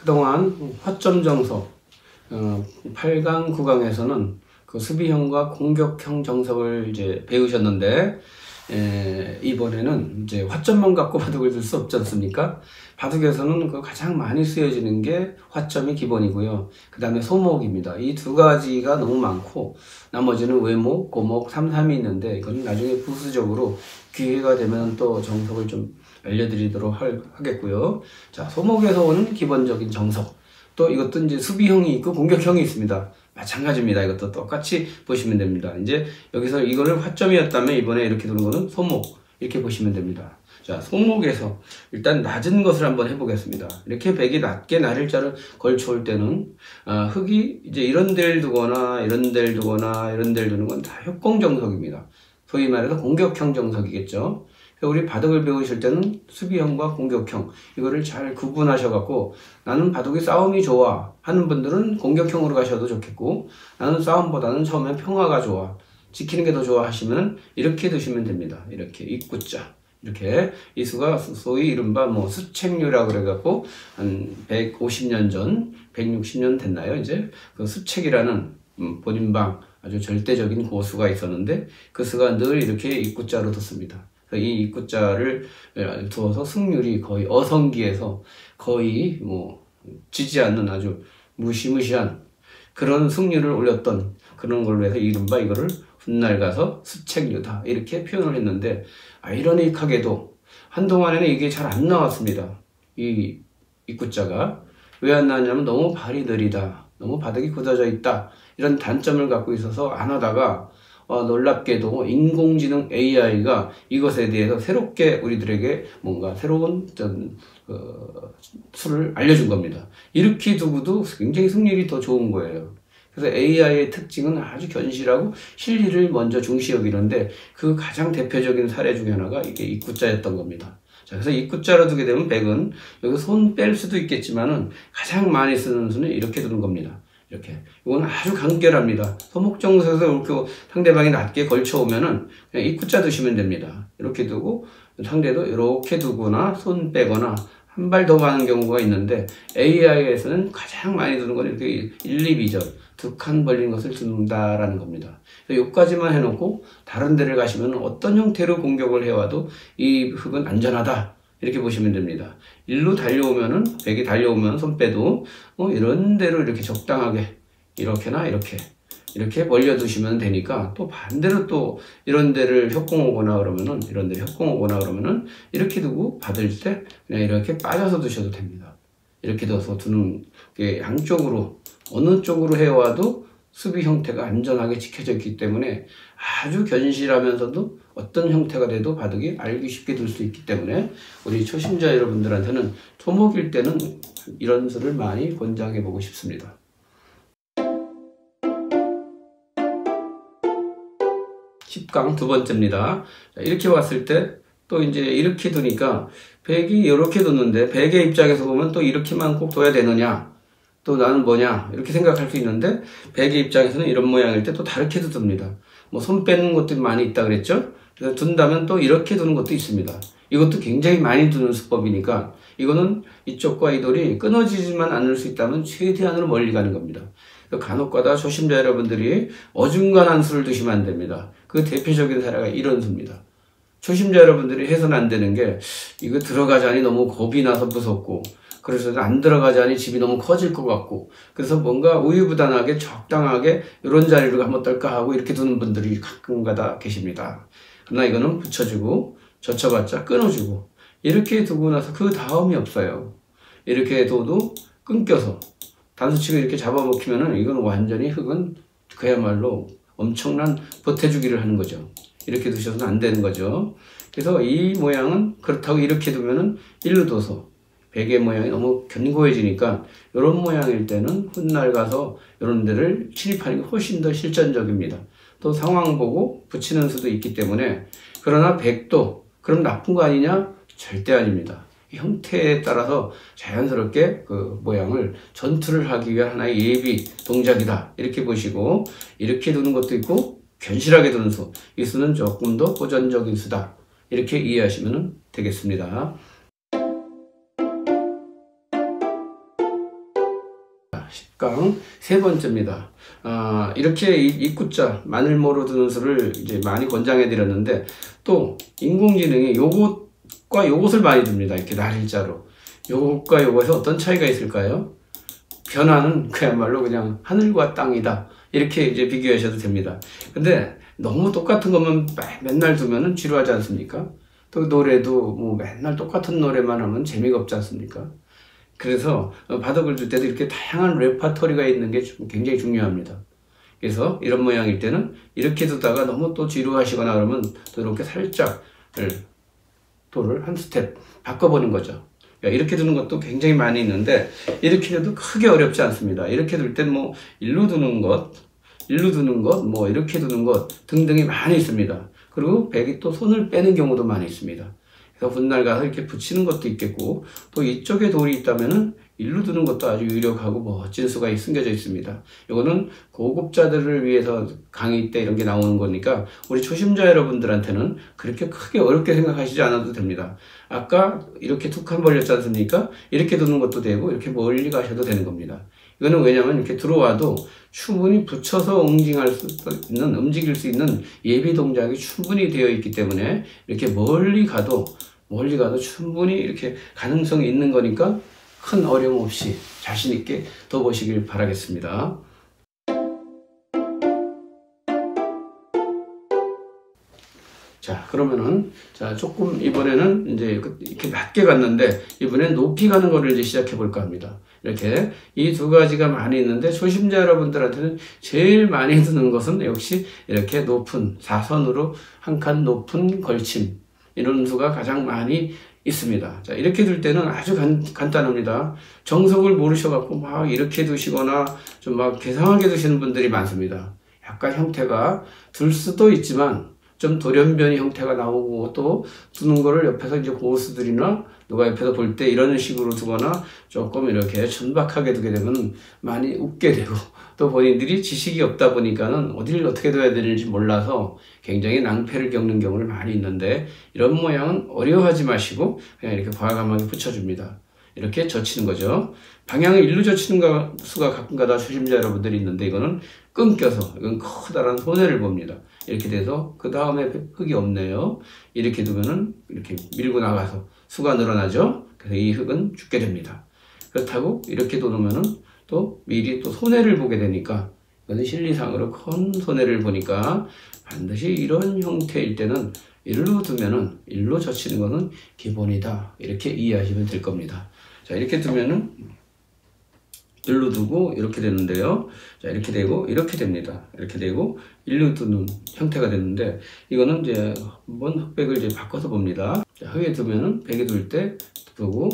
그동안 화점 정석 8강, 9강에서는 그 수비형과 공격형 정석을 이제 배우셨는데, 이번에는 이제 화점만 갖고 바둑을 둘 수 없지 않습니까? 바둑에서는 그 가장 많이 쓰여지는 게 화점이 기본이고요. 그 다음에 소목입니다. 이 두 가지가 너무 많고, 나머지는 외목, 고목, 삼삼이 있는데, 이건 나중에 부수적으로 기회가 되면 또 정석을 좀 알려드리도록 하겠고요. 자, 소목에서 오는 기본적인 정석. 또 이것도 이제 수비형이 있고 공격형이 있습니다. 마찬가지입니다. 이것도 똑같이 보시면 됩니다. 이제 여기서 이거를 화점이었다면 이번에 이렇게 두는 거는 소목. 이렇게 보시면 됩니다. 자, 소목에서 일단 낮은 것을 한번 해보겠습니다. 이렇게 백이 낮게 나를자를 걸쳐올 때는, 흙이 이제 이런 데를 두거나, 이런 데를 두거나, 이런 데를 두는 건 다 협공정석입니다. 소위 말해서 공격형 정석이겠죠. 우리 바둑을 배우실 때는 수비형과 공격형, 이거를 잘 구분하셔갖고, 나는 바둑이 싸움이 좋아 하는 분들은 공격형으로 가셔도 좋겠고, 나는 싸움보다는 처음에 평화가 좋아, 지키는 게 더 좋아 하시면 이렇게 두시면 됩니다. 이렇게 입구자. 이렇게 이 수가 소위 이른바 뭐 수책류라고 그래갖고 한 150년 전, 160년 됐나요? 이제 그 수책이라는 본인방 아주 절대적인 고수가 있었는데, 그 수가 늘 이렇게 입구자로 뒀습니다. 이 입구자를 두어서 승률이 거의 어성기에서 거의 뭐 지지 않는 아주 무시무시한 그런 승률을 올렸던 그런 걸로 해서 이른바 이거를 훗날 가서 수책류다 이렇게 표현을 했는데, 아이러니하게도 한동안에는 이게 잘 안 나왔습니다. 이 입구자가 왜 안 나왔냐면 너무 발이 느리다, 너무 바닥이 굳어져 있다, 이런 단점을 갖고 있어서 안 하다가 놀랍게도 인공지능 AI가 이것에 대해서 새롭게 우리들에게 뭔가 새로운 수를 알려준 겁니다. 이렇게 두고도 굉장히 승률이 더 좋은 거예요. 그래서 AI의 특징은 아주 견실하고 실리를 먼저 중시 여기는데, 그 가장 대표적인 사례 중에 하나가 이게 입구자였던 겁니다. 자, 그래서 입구자로 두게 되면 백은 여기 손 뺄 수도 있겠지만은 가장 많이 쓰는 수는 이렇게 두는 겁니다. 이렇게. 이건 아주 간결합니다. 소목정석에서 이렇게 상대방이 낮게 걸쳐오면은 그냥 입구자 두시면 됩니다. 이렇게 두고 상대도 이렇게 두거나 손 빼거나 한 발 더 가는 경우가 있는데, AI에서는 가장 많이 두는 건 이렇게 1, 2, 2절 두 칸 벌린 것을 두는다라는 겁니다. 여기까지만 해놓고 다른 데를 가시면 어떤 형태로 공격을 해와도 이 흙은 안전하다, 이렇게 보시면 됩니다. 일로 달려오면은, 백이 달려오면 손 빼도 이런 데로 이렇게 적당하게 이렇게나 이렇게 벌려두시면 되니까, 또 반대로 또 이런 데를 협공 오거나 그러면은, 이런 데를 협공 오거나 그러면은 이렇게 두고 받을 때 그냥 이렇게 빠져서 두셔도 됩니다. 이렇게 둬서 두는 게 양쪽으로 어느 쪽으로 해와도 수비 형태가 안전하게 지켜져 있기 때문에 아주 견실하면서도 어떤 형태가 돼도 바둑이 알기 쉽게 둘 수 있기 때문에 우리 초심자 여러분들한테는 소목일 때는 이런 수를 많이 권장해 보고 싶습니다. 10강 두 번째입니다. 자, 이렇게 왔을 때 또 이제 이렇게 두니까 백이 이렇게 뒀는데, 백의 입장에서 보면 또 이렇게만 꼭 둬야 되느냐, 또 나는 뭐냐 이렇게 생각할 수 있는데, 백의 입장에서는 이런 모양일 때 또 다르게도 둡니다. 뭐 손 빼는 것도 많이 있다 그랬죠. 그래서 둔다면 또 이렇게 두는 것도 있습니다. 이것도 굉장히 많이 두는 수법이니까, 이거는 이쪽과 이 돌이 끊어지지만 않을 수 있다면 최대한으로 멀리 가는 겁니다. 간혹가다 초심자 여러분들이 어중간한 수를 두시면 안 됩니다. 그 대표적인 사례가 이런 수입니다. 초심자 여러분들이 해서는 안 되는 게, 이거 들어가자니 너무 겁이 나서 무섭고, 그래서 안 들어가자니 집이 너무 커질 것 같고, 그래서 뭔가 우유부단하게 적당하게 이런 자리로 한번 떨까 하고 이렇게 두는 분들이 가끔가다 계십니다. 그러나 이거는 붙여주고 젖혀봤자 끊어주고 이렇게 두고 나서 그 다음이 없어요. 이렇게 둬도 끊겨서 단수치고 이렇게 잡아먹히면은 이건 완전히 흙은 그야말로 엄청난 보태주기를 하는 거죠. 이렇게 두셔서는 안 되는 거죠. 그래서 이 모양은 그렇다고 이렇게 두면은 일로 둬서 백의 모양이 너무 견고해지니까, 이런 모양일 때는 훗날 가서 이런 데를 침입하는 게 훨씬 더 실전적입니다. 또 상황 보고 붙이는 수도 있기 때문에. 그러나 백도 그럼 나쁜 거 아니냐? 절대 아닙니다. 형태에 따라서 자연스럽게 그 모양을 전투를 하기 위한 하나의 예비 동작이다, 이렇게 보시고, 이렇게 두는 것도 있고 견실하게 두는 수, 이 수는 조금 더 호전적인 수다, 이렇게 이해하시면 되겠습니다. 10강 세 번째입니다. 이렇게 입구자 마늘모로 두는 수를 이제 많이 권장해 드렸는데, 또 인공지능이 요것과 요것을 많이 둡니다. 이렇게 날일자로. 요것과 요것에 어떤 차이가 있을까요? 변화는 그야말로 그냥 하늘과 땅이다, 이렇게 이제 비교하셔도 됩니다. 근데 너무 똑같은 것만 맨날 두면은 지루하지 않습니까? 또 노래도 뭐 맨날 똑같은 노래만 하면 재미가 없지 않습니까? 그래서 바둑을 둘 때도 이렇게 다양한 레파토리가 있는 게 굉장히 중요합니다. 그래서 이런 모양일 때는 이렇게 두다가 너무 또 지루하시거나 그러면 또 이렇게 살짝 도를 한 스텝 바꿔보는 거죠. 이렇게 두는 것도 굉장히 많이 있는데, 이렇게 해도 크게 어렵지 않습니다. 이렇게 둘 땐 뭐 일로 두는 것, 뭐 이렇게 두는 것 등등이 많이 있습니다. 그리고 백이 또 손을 빼는 경우도 많이 있습니다. 그래서 훗날 가서 이렇게 붙이는 것도 있겠고, 또 이쪽에 돌이 있다면은 일로 두는 것도 아주 유력하고 멋진 수가 숨겨져 있습니다. 이거는 고급자들을 위해서 강의 때 이런 게 나오는 거니까 우리 초심자 여러분들한테는 그렇게 크게 어렵게 생각하시지 않아도 됩니다. 아까 이렇게 툭 한 벌렸지 않습니까? 이렇게 두는 것도 되고 이렇게 멀리 가셔도 되는 겁니다. 이거는 왜냐하면 이렇게 들어와도 충분히 붙여서 움직일 수 있는 예비 동작이 충분히 되어 있기 때문에 이렇게 멀리 가도 충분히 이렇게 가능성이 있는 거니까 큰 어려움 없이 자신 있게 더 보시길 바라겠습니다. 자, 그러면은 조금 이번에는 이제 이렇게 낮게 갔는데, 이번엔 높이 가는 거를 이제 시작해 볼까 합니다. 이렇게 이 두 가지가 많이 있는데, 초심자 여러분들한테는 제일 많이 드는 것은 역시 이렇게 높은 사선으로 한 칸 높은 걸침, 이런 수가 가장 많이 있습니다. 자, 이렇게 둘 때는 아주 간단합니다. 정석을 모르셔갖고 막 이렇게 두시거나 좀 막 괴상하게 두시는 분들이 많습니다. 약간 형태가 둘 수도 있지만 좀 돌연변이 형태가 나오고, 또 두는 거를 옆에서 이제 고수들이나 누가 옆에서 볼 때 이런 식으로 두거나 조금 이렇게 천박하게 두게 되면 많이 웃게 되고, 또 본인들이 지식이 없다 보니까는 어디를 어떻게 둬야 되는지 몰라서 굉장히 낭패를 겪는 경우를 많이 있는데, 이런 모양은 어려워하지 마시고 그냥 이렇게 과감하게 붙여줍니다. 이렇게 젖히는 거죠. 방향을 일로 젖히는 수가 가끔가다 초심자 여러분들이 있는데, 이거는 끊겨서 이건 커다란 손해를 봅니다. 이렇게 돼서 그 다음에 흙이 없네요. 이렇게 두면은 이렇게 밀고 나가서 수가 늘어나죠. 그래서 이 흙은 죽게 됩니다. 그렇다고 이렇게 놓으면은 또 미리 또 손해를 보게 되니까, 이거는 실리상으로 큰 손해를 보니까 반드시 이런 형태일 때는 일로 두면은 일로 젖히는 것은 기본이다, 이렇게 이해하시면 될 겁니다. 자, 이렇게 두면은 일로 두고 이렇게 되는데요. 자, 이렇게 되고 이렇게 됩니다. 이렇게 되고 일로 두는 형태가 됐는데, 이거는 이제 한번 흑백을 이제 바꿔서 봅니다. 자, 흙에 두면은 백에 둘 때 두고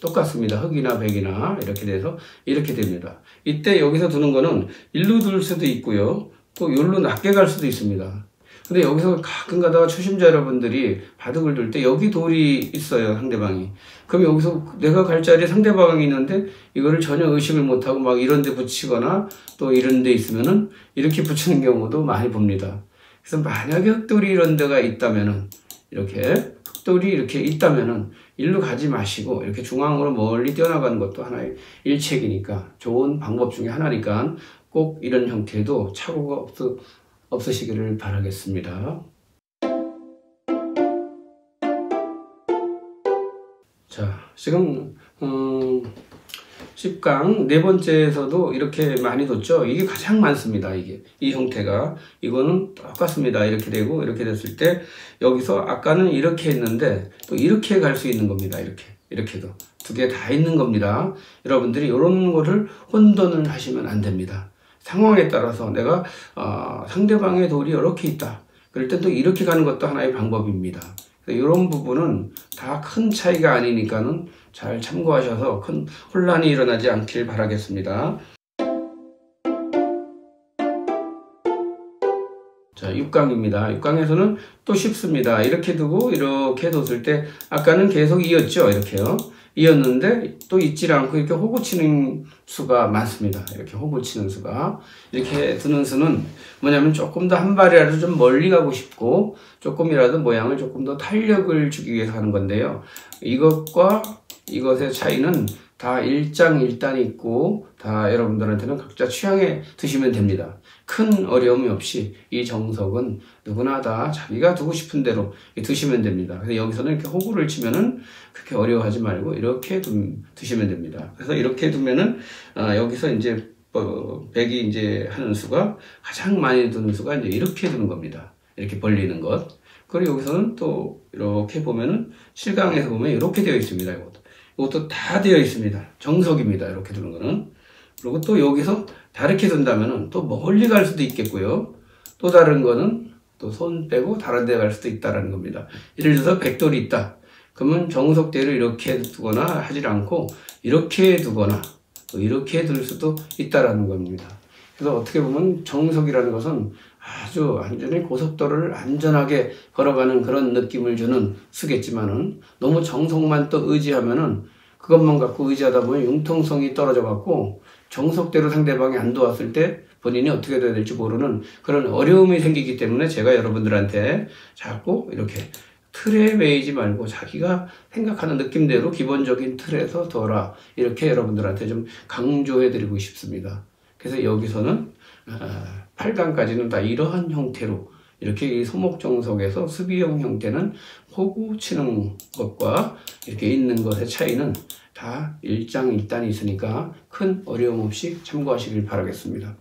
똑같습니다. 흙이나 백이나 이렇게 돼서 이렇게 됩니다. 이때 여기서 두는 거는 일로 둘 수도 있고요, 또 여기로 낮게 갈 수도 있습니다. 근데 여기서 가끔 가다가 초심자 여러분들이 바둑을 둘 때 여기 돌이 있어요, 상대방이. 그럼 여기서 내가 갈 자리에 상대방이 있는데 이거를 전혀 의식을 못하고 막 이런 데 붙이거나 또 이런 데 있으면은 이렇게 붙이는 경우도 많이 봅니다. 그래서 만약에 흙돌이 이런 데가 있다면은, 이렇게 흙돌이 이렇게 있다면은 일로 가지 마시고 이렇게 중앙으로 멀리 뛰어나가는 것도 하나의 일책이니까, 좋은 방법 중에 하나니까 꼭 이런 형태도 착오가 없으시기를 바라겠습니다. 자, 지금 10강 네 번째에서도 이렇게 많이 뒀죠. 이게 가장 많습니다. 이 형태가, 이거는 똑같습니다. 이렇게 되고 이렇게 됐을 때 여기서 아까는 이렇게 했는데 또 이렇게 갈 수 있는 겁니다. 이렇게도 두 개 다 있는 겁니다. 여러분들이 이런 거를 혼돈을 하시면 안 됩니다. 상황에 따라서 내가 상대방의 돌이 이렇게 있다, 그럴 땐 또 이렇게 가는 것도 하나의 방법입니다. 이런 부분은 다 큰 차이가 아니니까는 잘 참고하셔서 큰 혼란이 일어나지 않길 바라겠습니다. 자, 6강입니다. 6강에서는 또 쉽습니다. 이렇게 두고 이렇게 뒀을 때 아까는 계속 이었죠. 이렇게요. 이었는데 또 있질 않고 이렇게 호구 치는 수가 많습니다. 이렇게 호구 치는 수가. 이렇게 두는 수는 뭐냐면 조금 더 한 발이라도 좀 멀리 가고 싶고 조금이라도 모양을 조금 더 탄력을 주기 위해서 하는 건데요. 이것과 이것의 차이는 다 일장일단이 있고 다 여러분들한테는 각자 취향에 드시면 됩니다. 큰 어려움이 없이 이 정석은 누구나 다 자기가 두고 싶은 대로 드시면 됩니다. 그래서 여기서는 이렇게 호구를 치면은 그렇게 어려워하지 말고 이렇게 드시면 됩니다. 그래서 이렇게 두면은 여기서 이제 백이 이제 하는 수가 가장 많이 두는 수가 이제 이렇게 두는 겁니다. 이렇게 벌리는 것. 그리고 여기서는 또 이렇게 보면은 실강에서 보면 이렇게 되어 있습니다. 이것도 다 되어 있습니다. 정석입니다. 이렇게 두는 거는. 그리고 또 여기서 다르게 둔다면은 또 멀리 갈 수도 있겠고요. 또 다른 거는 또 손 빼고 다른 데 갈 수도 있다라는 겁니다. 예를 들어서 백돌이 있다. 그러면 정석대로 이렇게 두거나 하지 않고 이렇게 두거나 또 이렇게 둘 수도 있다라는 겁니다. 그래서 어떻게 보면 정석이라는 것은 아주 완전히 고속도로를 안전하게 걸어가는 그런 느낌을 주는 수겠지만은 너무 정석만 또 의지하면은 그것만 갖고 의지하다 보면 융통성이 떨어져 갖고 정석대로 상대방이 안 도왔을 때 본인이 어떻게 돼야 될지 모르는 그런 어려움이 생기기 때문에 제가 여러분들한테 자꾸 이렇게 틀에 매이지 말고 자기가 생각하는 느낌대로 기본적인 틀에서 둬라 이렇게 여러분들한테 좀 강조해 드리고 싶습니다. 그래서 여기서는 8강까지는 다 이러한 형태로 이렇게 이 소목정석에서 수비형 형태는 호구 치는 것과 이렇게 있는 것의 차이는 다 일장일단이 있으니까 큰 어려움 없이 참고하시길 바라겠습니다.